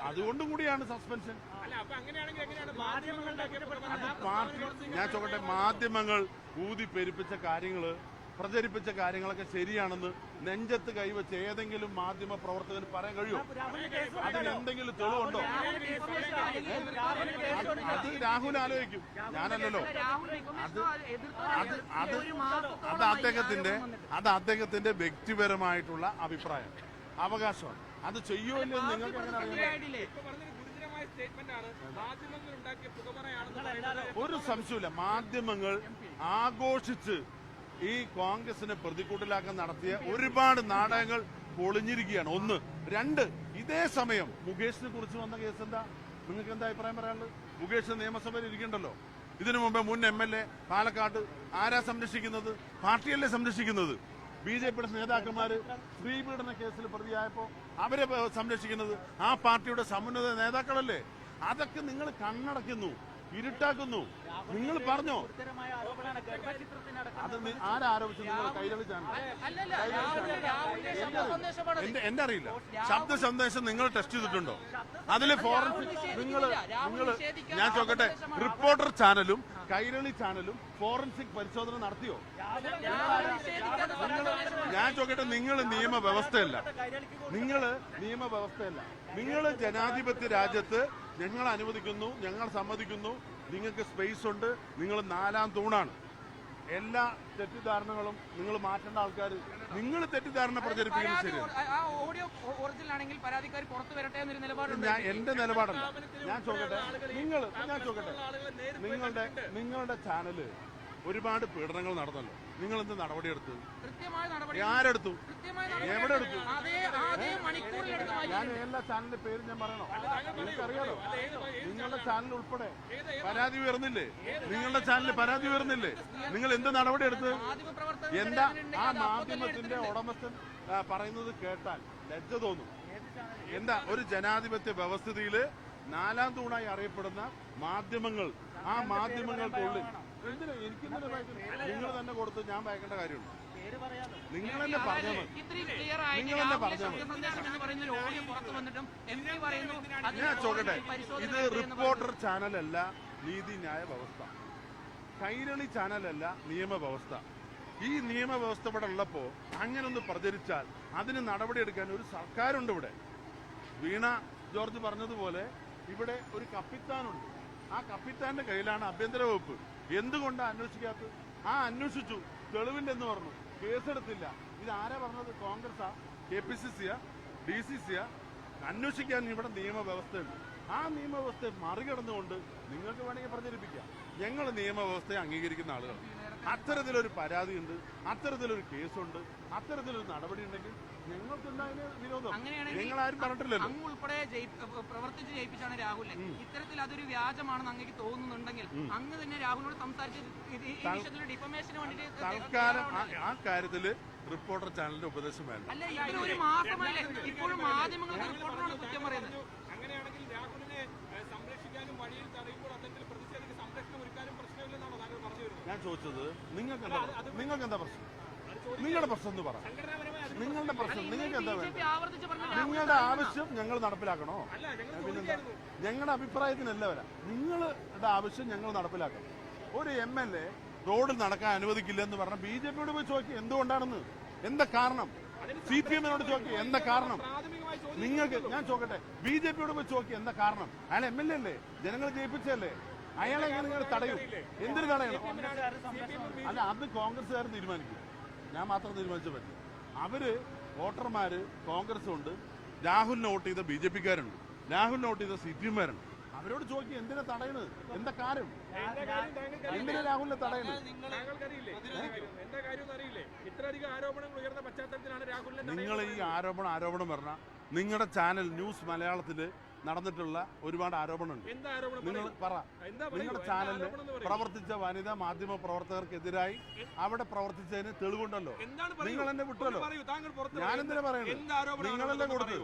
അതുകൊണ്ടും കൂടിയാണ് സസ്പെൻഷൻ. ഞാൻ ചോദിക്കട്ടെ, മാധ്യമങ്ങൾ ഊതി പെരുപ്പിച്ച കാര്യങ്ങള്, പ്രചരിപ്പിച്ച കാര്യങ്ങളൊക്കെ ശരിയാണെന്ന് നെഞ്ചത്ത് കൈവച്ച് ഏതെങ്കിലും മാധ്യമ പ്രവർത്തകന് പറയാൻ കഴിയുമോ? അതിന് എന്തെങ്കിലും തെളിവുണ്ടോ? അത് രാഹുൽ ആലോചിക്കും, ഞാനല്ലല്ലോ. അത് അദ്ദേഹത്തിന്റെ വ്യക്തിപരമായിട്ടുള്ള അഭിപ്രായം, അവകാശമാണ്. അത് ചെയ്യുമല്ലോ നിങ്ങൾക്ക് എങ്ങനെ അറിയാം? ഒരു സംശയമില്ല, മാധ്യമങ്ങൾ ആഘോഷിച്ച് ഈ കോൺഗ്രസിനെ പ്രതികൂട്ടിലാക്കാൻ നടത്തിയ ഒരുപാട് നാടകങ്ങൾ പൊളിഞ്ഞിരിക്കുകയാണ്. ഒന്ന്. രണ്ട്, ഇതേ സമയം മുകേഷിനെ കുറിച്ച് വന്ന കേസ് എന്താ? നിങ്ങൾക്ക് എന്താ അഭിപ്രായം പറയാനുള്ളത്? മുകേഷ് നിയമസഭയിൽ ഇരിക്കണ്ടല്ലോ. ഇതിനു മുമ്പ് മുൻ MLA പാലക്കാട് ആരാ സംരക്ഷിക്കുന്നത്? പാർട്ടിയല്ലേ സംരക്ഷിക്കുന്നത്. BJPയുടെ നേതാക്കന്മാര് സ്ത്രീപീഡന കേസിൽ പ്രതിയായപ്പോ അവരെ സംരക്ഷിക്കുന്നത് ആ പാർട്ടിയുടെ സമുന്നത നേതാക്കളല്ലേ. അതൊക്കെ നിങ്ങൾ കണ്ണടക്കുന്നു, ഇരുട്ടാക്കുന്നു. നിങ്ങൾ പറഞ്ഞോ? അത് ആരാരോപിച്ചു? നിങ്ങൾ കൈരളി ചാനൽ? എന്റെ അറിയില്ല. ശബ്ദ സന്ദേശം നിങ്ങൾ ടെസ്റ്റ് ചെയ്തിട്ടുണ്ടോ? അതില് ഫോറൻസിക് ഞാൻ ചോദിക്കട്ടെ, റിപ്പോർട്ടർ ചാനലും കൈരളി ചാനലും ഫോറൻസിക് പരിശോധന നടത്തിയോ? ഞാൻ ചോദിക്കട്ടെ, നിങ്ങൾ നിയമവ്യവസ്ഥയല്ല. നിങ്ങൾ ജനാധിപത്യ രാജ്യത്ത് ഞങ്ങൾ അനുവദിക്കുന്നു, ഞങ്ങൾ സമ്മതിക്കുന്നു, നിങ്ങൾക്ക് സ്പേസ് ഉണ്ട്, നിങ്ങൾ നാലാം തൂണാണ്. എല്ലാ തെറ്റിദ്ധാരണകളും നിങ്ങൾ മാറ്റേണ്ട ആൾക്കാർ, നിങ്ങൾ തെറ്റിദ്ധാരണ പ്രചരിപ്പിക്കുന്നത് ശരിയാണ്. എന്റെ നിലപാടല്ല. ഞാൻ ചോദിക്കട്ടെ, നിങ്ങളുടെ ചാനല് ഒരുപാട് പീഡനങ്ങൾ നടന്നല്ലോ. നിങ്ങൾ എന്ത് നടപടിയെടുത്തു? ആരെടുത്തു? എവിടെ എടുത്തു? ഞാൻ എല്ലാ ചാനലിന്റെ പേര് ഞാൻ പറയണോ? നിങ്ങൾക്കറിയാലോ. നിങ്ങളുടെ ചാനൽ ഉൾപ്പെടെ പരാതി ഉയർന്നില്ലേ? നിങ്ങൾ എന്ത് നടപടി എടുത്ത്? എന്താ ആ മാധ്യമത്തിന്റെ ഉടമസ്ഥൻ പറയുന്നത് കേട്ടാൽ ലജ്ജ തോന്നും. എന്താ ഒരു ജനാധിപത്യ വ്യവസ്ഥിതിയില് നാലാം തൂണായി അറിയപ്പെടുന്ന മാധ്യമങ്ങൾ, ആ മാധ്യമങ്ങൾക്കുള്ളിൽ എന്തിനാ നിങ്ങൾ തന്നെ കൊടുത്ത് ഞാൻ വായിക്കേണ്ട കാര്യമുണ്ട്? നിങ്ങൾ തന്നെ പറഞ്ഞാൽ മതി. ഞാൻ ചോദിക്കട്ടെ, ഇത് റിപ്പോർട്ടർ ചാനലല്ല നീതിന്യായ വ്യവസ്ഥ, കൈരളി ചാനലല്ല നിയമവ്യവസ്ഥ. ഈ നിയമവ്യവസ്ഥ ഇവിടെ ഉള്ളപ്പോ അങ്ങനെ ഒന്ന് പ്രചരിച്ചാൽ അതിന് നടപടിയെടുക്കാൻ ഒരു സർക്കാരുണ്ട് ഇവിടെ. വീണ ജോർജ് പറഞ്ഞതുപോലെ ഇവിടെ ഒരു കപ്പിത്താനുണ്ട്. ആ കപ്പിത്താന്റെ കയ്യിലാണ് ആഭ്യന്തര വകുപ്പ്. എന്തുകൊണ്ടാണ് അന്വേഷിക്കാത്തത്? അന്വേഷിച്ചു, തെളിവിന്റെ എന്ന് പറഞ്ഞു, കേസെടുത്തില്ല. ഇതാരാ പറഞ്ഞത്? കോൺഗ്രസാ? KPCCയാ? DCCയാ? അന്വേഷിക്കാൻ ഇവിടെ നിയമവ്യവസ്ഥയുണ്ട്. ആ നിയമവ്യവസ്ഥയെ മറികടന്നുകൊണ്ട് നിങ്ങൾക്ക് വേണമെങ്കിൽ പ്രചരിപ്പിക്കാം. ഞങ്ങൾ നിയമവ്യവസ്ഥയെ അംഗീകരിക്കുന്ന ആളുകൾ. അത്തരത്തിലൊരു പരാതിയുണ്ട്, അത്തരത്തിലൊരു കേസുണ്ട്, അത്തരത്തിലൊരു നടപടി ഉണ്ടെങ്കിൽ ഞങ്ങൾക്ക് എന്തായാലും വിരോധം. നിങ്ങൾ ആരും പറഞ്ഞിട്ടില്ലല്ലോ. അങ്ങ് ഉൾപ്പെടെ പ്രവർത്തിച്ച് ജയിപ്പിച്ചാണ് രാഹുലിനെ. ഇത്തരത്തിൽ അതൊരു വ്യാജമാണെന്ന് അങ്ങേക്ക് തോന്നുന്നുണ്ടെങ്കിൽ അങ്ങ് തന്നെ രാഹുലിനോട് സംസാരിച്ച് ഡിഫമേഷന് വേണ്ടിയിട്ട് തൽക്കാലം ആ കാര്യത്തില് റിപ്പോർട്ടർ ചാനലിന്റെ ഉപദേശം വേണ്ട. അല്ല, ഇതിന് ഒരു മാസമല്ലേ ഇപ്പോഴും മാധ്യമങ്ങൾക്ക് റിപ്പോർട്ടറിനോട് കുറ്റം പറയുന്നത്? അങ്ങനെയാണെങ്കിൽ രാഹുലിനെ സംരക്ഷിക്കാനും വഴിയിൽ തടയുമ്പോൾ അത്തരത്തിൽ പ്രതിഷേധത്തിന് സംരക്ഷണം ഒരുക്കാനും പ്രശ്നമില്ലെന്നാണോ താങ്കൾ പറഞ്ഞു വരുന്നത്? ഞാൻ ചോദിച്ചത് നിങ്ങൾക്ക് എന്താ പ്രശ്നം? നിങ്ങളുടെ പ്രശ്നം എന്ന് പറ. നിങ്ങളുടെ പ്രശ്നം നിങ്ങൾക്ക് എന്താ വേണ്ടത്? നിങ്ങളുടെ ആവശ്യം ഞങ്ങൾ നടപ്പിലാക്കണോ? ഞങ്ങളുടെ അഭിപ്രായത്തിനല്ല വരാം. നിങ്ങളുടെ ആവശ്യം ഞങ്ങൾ നടപ്പിലാക്കണം. ഒരു MLA റോഡിൽ നടക്കാൻ അനുവദിക്കില്ല എന്ന് പറഞ്ഞ BJPയോട് പോയി ചോദിക്കുക എന്തുകൊണ്ടാണെന്ന്. എന്താ കാരണം? CPM-നോട് ചോദിക്കുക എന്താ കാരണം? നിങ്ങൾക്ക് ഞാൻ ചോദിക്കട്ടെ, BJPയോട് പോയി ചോദിക്കുക എന്താ കാരണം? അയാൾ MLA അല്ലേ, ജനങ്ങൾ ജയിപ്പിച്ചല്ലേ? അയാളെ എങ്ങനെ നിങ്ങൾ തടയും? എന്തിനു തടയണം? അല്ല, അത് കോൺഗ്രസ്സുകാർ തീരുമാനിക്കും. ഞാൻ മാത്രം തീരുമാനിച്ച പറ്റും. അവര് വോട്ടർമാര് കോൺഗ്രസ് ഉണ്ട്, രാഹുലിന് വോട്ട് ചെയ്ത BJPക്കാരുണ്ട്, രാഹുലിന് വോട്ട് ചെയ്ത CPM-മാരുണ്ട്. അവരോട് ചോദിക്കുക എന്തിനാ തടയണത്? എന്താ കാര്യം? എന്തിനാ രാഹുലിനെ തടയണത്? നിങ്ങൾ ഈ ആരോപണം പറഞ്ഞ നിങ്ങളുടെ ചാനൽ ന്യൂസ് മലയാളത്തില് നടന്നിട്ടുള്ള ഒരുപാട് ആരോപണമുണ്ട്. നിങ്ങൾ പറ. നിങ്ങളുടെ ചാനലിൽ പ്രവർത്തിച്ച വനിതാ മാധ്യമ പ്രവർത്തകർക്കെതിരായി അവിടെ പ്രവർത്തിച്ചതിന് തെളിവുണ്ടല്ലോ. നിങ്ങൾ എന്നെ വിട്ടല്ലോ. ഞാനെന്തിനാ പറയുന്നത്? നിങ്ങളല്ലേ കൊടുത്തു.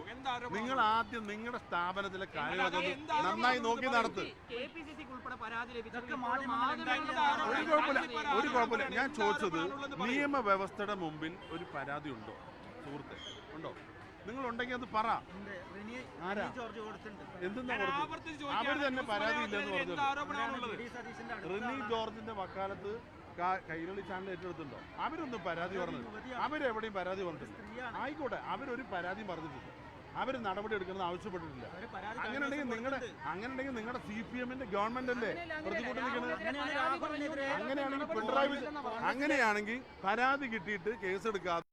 നിങ്ങൾ ആദ്യം നിങ്ങളുടെ സ്ഥാപനത്തിലെ കാര്യങ്ങളൊക്കെ നന്നായി നോക്കി നടത്ത്. ഒരു കുഴപ്പമില്ല. ഞാൻ ചോദിച്ചത് നിയമവ്യവസ്ഥയുടെ മുമ്പിൽ ഒരു പരാതി ഉണ്ടോ? സുഹൃത്തെ, ഉണ്ടോ? നിങ്ങൾ ഉണ്ടെങ്കിൽ അത് പറ. ആരാ എന്തെന്നാ കൊടുത്തു? അവർ തന്നെ പരാതി ഇല്ലെന്ന് പറഞ്ഞു. റിനി ജോർജിന്റെ വക്കാലത്ത് കൈരളി ചാനൽ ഏറ്റെടുത്തിട്ടുണ്ടോ? അവരൊന്നും പരാതി പറഞ്ഞത്, അവരെവിടെയും പരാതി പറഞ്ഞിട്ടില്ല. ആയിക്കോട്ടെ, അവരൊരു പരാതിയും പറഞ്ഞിട്ടില്ല, അവർ നടപടി എടുക്കുന്നത് ആവശ്യപ്പെട്ടിട്ടില്ല. അങ്ങനെയുണ്ടെങ്കിൽ നിങ്ങളുടെ CPM-ന്റെ ഗവൺമെന്റ് അല്ലേ പ്രതികൂട്ട് നിൽക്കുന്നത്? അങ്ങനെയാണെങ്കിൽ പിണറായി, അങ്ങനെയാണെങ്കിൽ പരാതി കിട്ടിയിട്ട് കേസെടുക്കാതെ